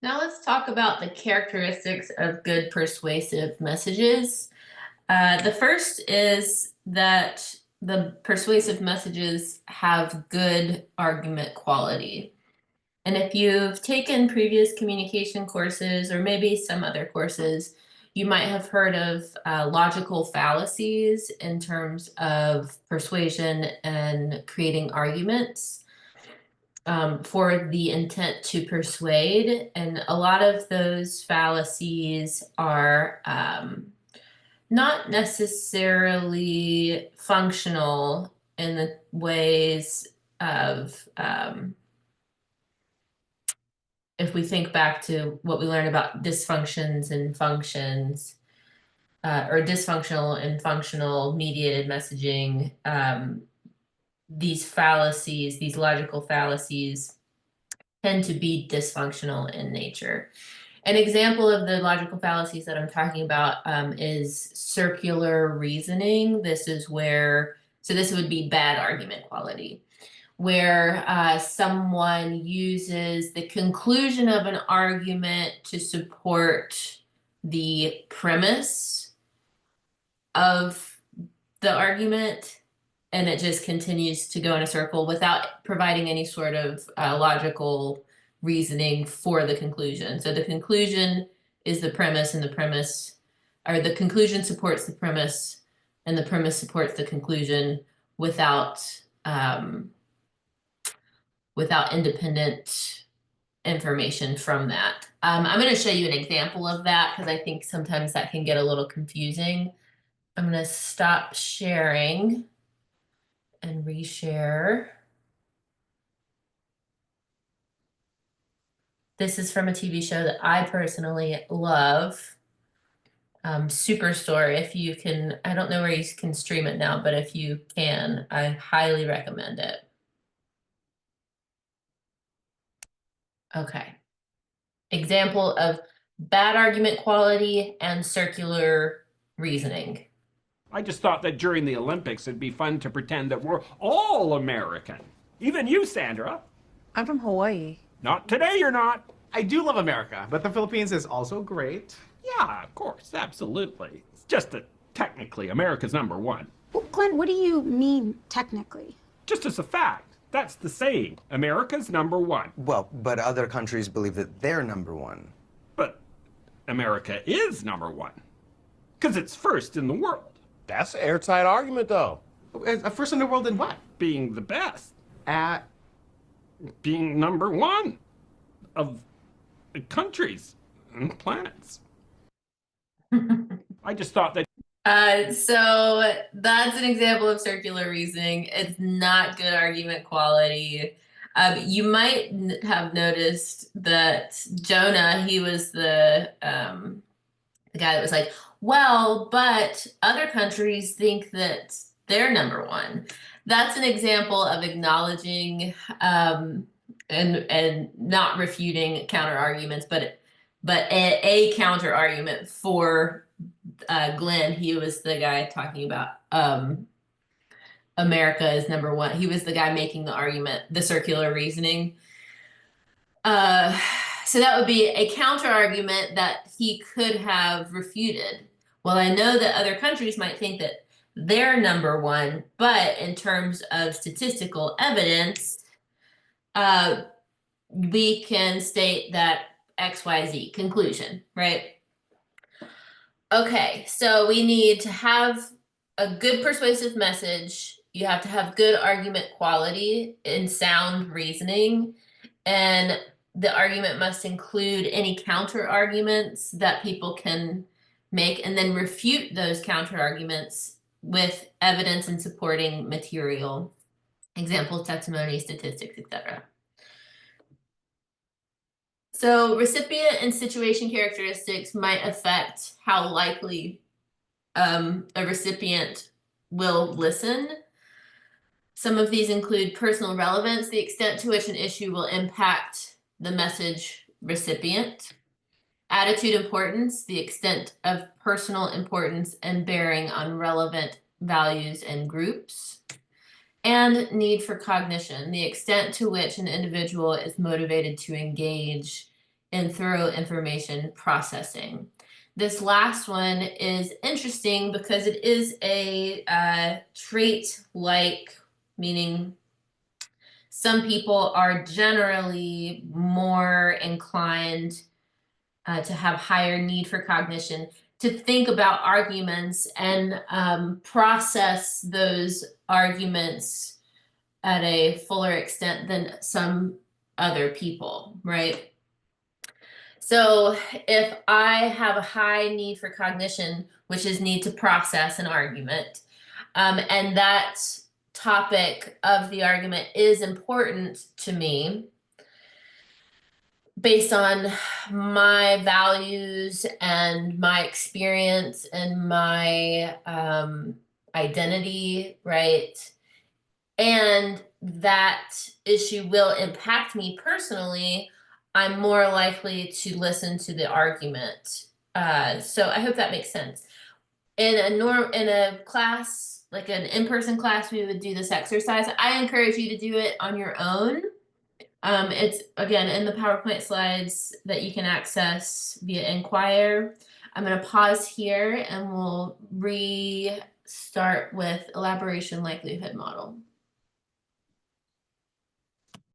Now let's talk about the characteristics of good persuasive messages. The first is that the persuasive messages have good argument quality. And if you've taken previous communication courses or maybe some other courses, you might have heard of logical fallacies in terms of persuasion and creating arguments for the intent to persuade. And a lot of those fallacies are not necessarily functional in the ways of, if we think back to what we learned about dysfunctions and functions, or dysfunctional and functional mediated messaging, these fallacies, these logical fallacies, tend to be dysfunctional in nature. An example of the logical fallacies that I'm talking about is circular reasoning. This is where, so this would be bad argument quality, where someone uses the conclusion of an argument to support the premise of the argument, and it just continues to go in a circle without providing any sort of logical reasoning for the conclusion. So the conclusion is the premise, and the premise, or the conclusion supports the premise, and the premise supports the conclusion without without independent information from that. I'm going to show you an example of that because I think sometimes that can get a little confusing. I'm going to stop sharing and reshare. This is from a TV show that I personally love. Superstore, if you can, I don't know where you can stream it now, but if you can, I highly recommend it. Okay. Example of bad argument quality and circular reasoning. I just thought that during the Olympics it'd be fun to pretend that we're all American. Even you, Sandra. I'm from Hawaii. Not today, you're not. I do love America, but the Philippines is also great. Yeah, of course, absolutely. It's just that technically America's number one. Well, Glenn, what do you mean, technically? Just as a fact. That's the saying. America's number one. Well, but other countries believe that they're number one. But America is number one. Because it's first in the world. That's an airtight argument, though. First in the world in what? Being the best. At Being number one of countries and planets. I just thought that. So that's an example of circular reasoning. It's not good argument quality. You might have noticed that Jonah, he was the guy that was like, well, but other countries think that they're number one. That's an example of acknowledging and not refuting counter arguments, but a counter argument for Glenn. He was the guy talking about America is number one. He was the guy making the argument, the circular reasoning. So that would be a counter argument that he could have refuted. Well, I know that other countries might think that they're number one, but in terms of statistical evidence, we can state that XYZ conclusion, right? Okay, so we need to have a good persuasive message. You have to have good argument quality and sound reasoning, and the argument must include any counter arguments that people can make, and then refute those counter arguments with evidence and supporting material, examples, testimony, statistics, etc. So recipient and situation characteristics might affect how likely a recipient will listen. Some of these include personal relevance, the extent to which an issue will impact the message recipient. Attitude importance, the extent of personal importance and bearing on relevant values and groups. And need for cognition, the extent to which an individual is motivated to engage and thorough information processing. This last one is interesting because it is a trait-like, meaning some people are generally more inclined to have higher need for cognition, to think about arguments and process those arguments at a fuller extent than some other people, right? So if I have a high need for cognition, which is need to process an argument, and that topic of the argument is important to me based on my values and my experience and my identity, right? And that issue will impact me personally, I'm more likely to listen to the argument. So I hope that makes sense. In a class, like an in-person class, we would do this exercise. I encourage you to do it on your own. It's again in the PowerPoint slides that you can access via Inquire. I'm going to pause here and we'll restart with elaboration likelihood model.